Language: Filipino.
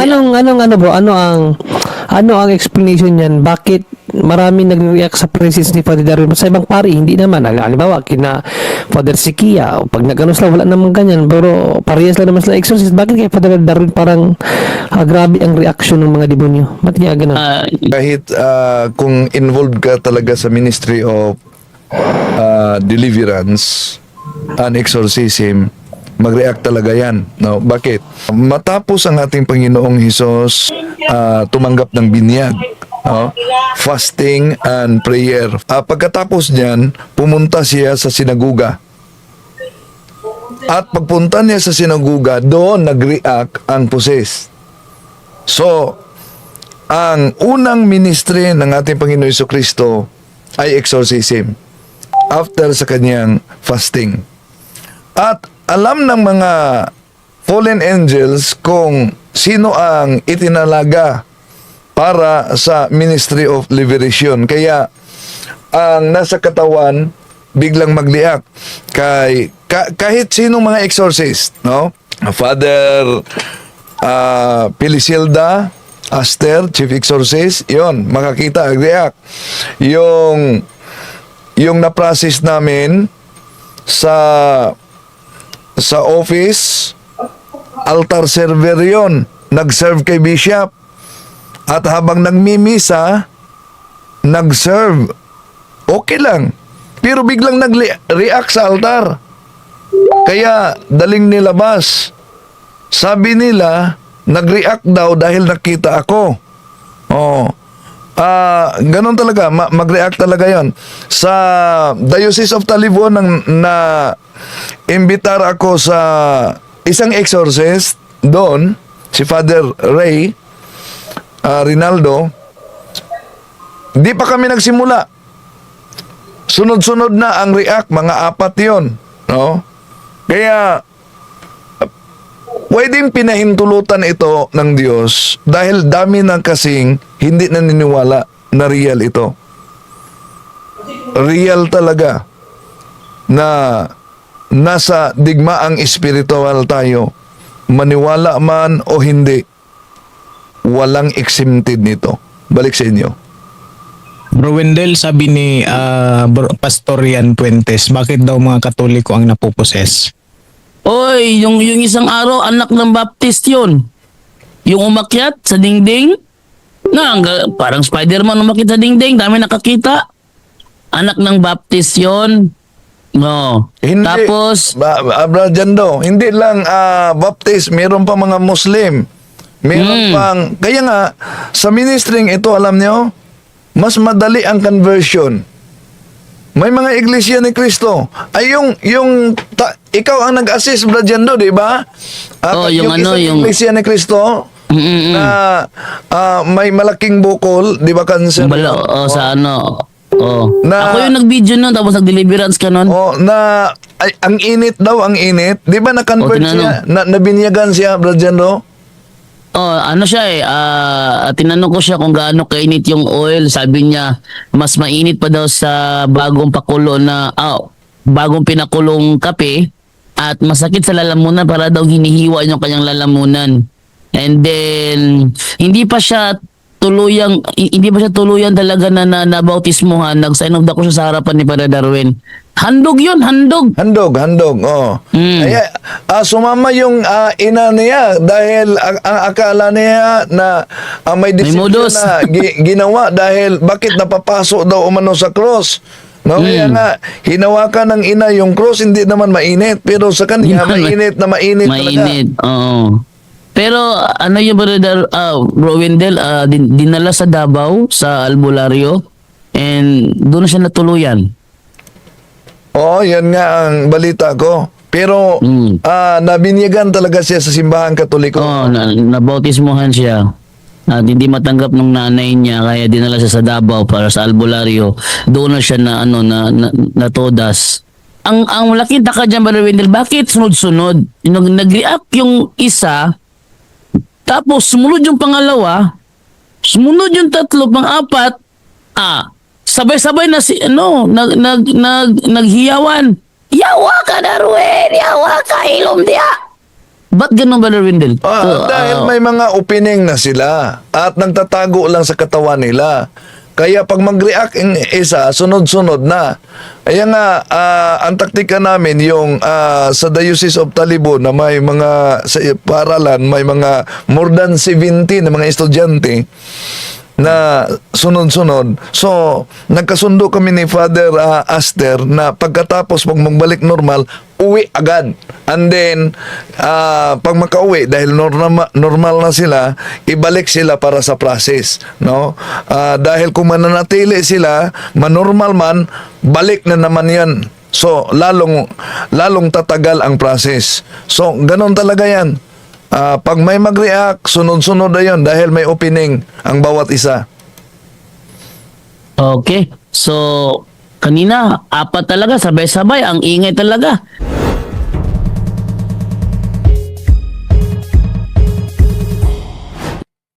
Anong bro, ano ang explanation niyan? Bakit marami nag-react sa presence ni Father Darwin? Sa ibang pari, hindi naman. Halimbawa, kina Father Sikia, o pag nag-ano sila, wala naman ganyan. Pero parehas lang naman sila exorcist. Bakit kay Father Darwin parang grabe ang reaction ng mga demonyo? Bakit niya ganun? Kahit kung involved ka talaga sa ministry of deliverance and exorcism, mag-react talaga yan. No? Bakit? Matapos ang ating Panginoong Hesus tumanggap ng binyag, no? Fasting and prayer. Pagkatapos niyan, pumunta siya sa sinaguga. At pagpunta niya sa sinaguga, doon nag-react ang poses. So, ang unang ministry ng ating Panginoon Jesucristo ay exorcism after sa kanyang fasting. At alam ng mga fallen angels kung sino ang itinalaga para sa ministry of liberation. Kaya ang nasa katawan biglang magliak kahit sino mga exorcist, no? Father Pilisilda Aster, chief exorcist, yon, makakita react. Yung na-process namin sa office, altar server yon, nag-serve kay bishop. At habang nagmimisa, nag-serve. Okay lang. Pero biglang nag-react sa altar. Kaya daling nilabas. Sabi nila, nag-react daw dahil nakita ako. Ganun talaga, mag-react talaga yon. Sa Diocese of Talibon, na imbitar ako sa isang exorcist doon, si Father Ray Rinaldo. Di pa kami nagsimula. Sunod-sunod na ang react, mga 4 yon, no? Kaya pwedeng pinahintulutan ito ng Diyos dahil dami ng kasing hindi naniniwala na real ito. Real talaga na nasa digmaang espiritual tayo. Maniwala man o hindi, walang exempted nito. Balik sa inyo. Bro Wendell, sabi ni Pastor Ian Puentes, bakit daw mga Katoliko ang napuposes? Oy, yung isang araw, anak ng Baptist yun. Yung umakyat sa dingding, parang Spider-Man umakyat sa dingding, dami nakakita. Anak ng Baptist yun. No. Hindi, Tapos, Brother Jando, hindi lang Baptist, meron pa mga Muslim. Meron pang, kaya nga, sa ministering ito, alam niyo, mas madali ang conversion. May mga iglesia ni Kristo. Ay ikaw ang nag-assist, Brother Jando, di ba? yung iglesia ni Kristo, na may malaking bukol, di ba, cancer? sa ano. Na, Ako yung nag-video nun, tapos nag-deliverance ka nun. ang init daw, ang init. Di ba na-convert siya? Nabinyagan siya, Brother Jando? Ano siya tinanong ko siya kung gaano kainit yung oil. Sabi niya, mas mainit pa daw sa bagong bagong pinakulong kape, at masakit sa lalamunan, para daw hinihiwa yung kanyang lalamunan. And then, hindi pa siya tuluyan talaga na nabautismuhan. Nag-sign of the cross sa harapan ni Father Darwin. Handog yun, handog. Handog, Kaya, sumama yung ina niya dahil ang akala niya na may discipline na ginawa dahil bakit napapasok daw umano sa cross. No, kaya nga, hinawakan ng ina yung cross, hindi naman mainit. Pero sa kanya, mainit talaga. Mainit, oo. Pero ano yung Bro Wendell, dinala sa Davao, sa albularyo, and doon siya natuluyan. Oo, yan nga ang balita ko. Pero nabinyagan talaga siya sa simbahan Katoliko. Oo, nabautismuhan siya. At hindi matanggap ng nanay niya, kaya dinala siya sa Davao para sa albularyo. Doon na siya natodas. Ang malaking taka dyan, Brother Wendell, bakit sunod-sunod? Nag-react yung isa, tapos sumunod yung pangalawa, sumunod yung tatlo, pang-apat, sabay-sabay na naghiyawan. Yawa ka, Darwin! Yawa ka, ilom diya! Ba't ganun, Brother Wendell? Dahil may mga opening na sila at nagtatago lang sa katawan nila. Kaya pag mag-react ang isa, sunod-sunod na. Kaya nga, ang taktika namin yung sa Diocese of Talibon na may mga sa paralan, may mga more than 70 na mga estudyante na sunod-sunod. So, nagkasundo kami ni Father Aster na pagkatapos pag magbalik normal, uwi agad. And then, pag makauwi, dahil normal na sila, ibalik sila para sa process. No? Dahil kung mananatili sila, manormal man, balik na naman yan. So, lalong tatagal ang process. So, ganun talaga yan. Pag may mag-react, sunod-sunod na yun dahil may opening ang bawat isa. Okay. So, kanina, apat talaga, sabay-sabay. Ang ingay talaga.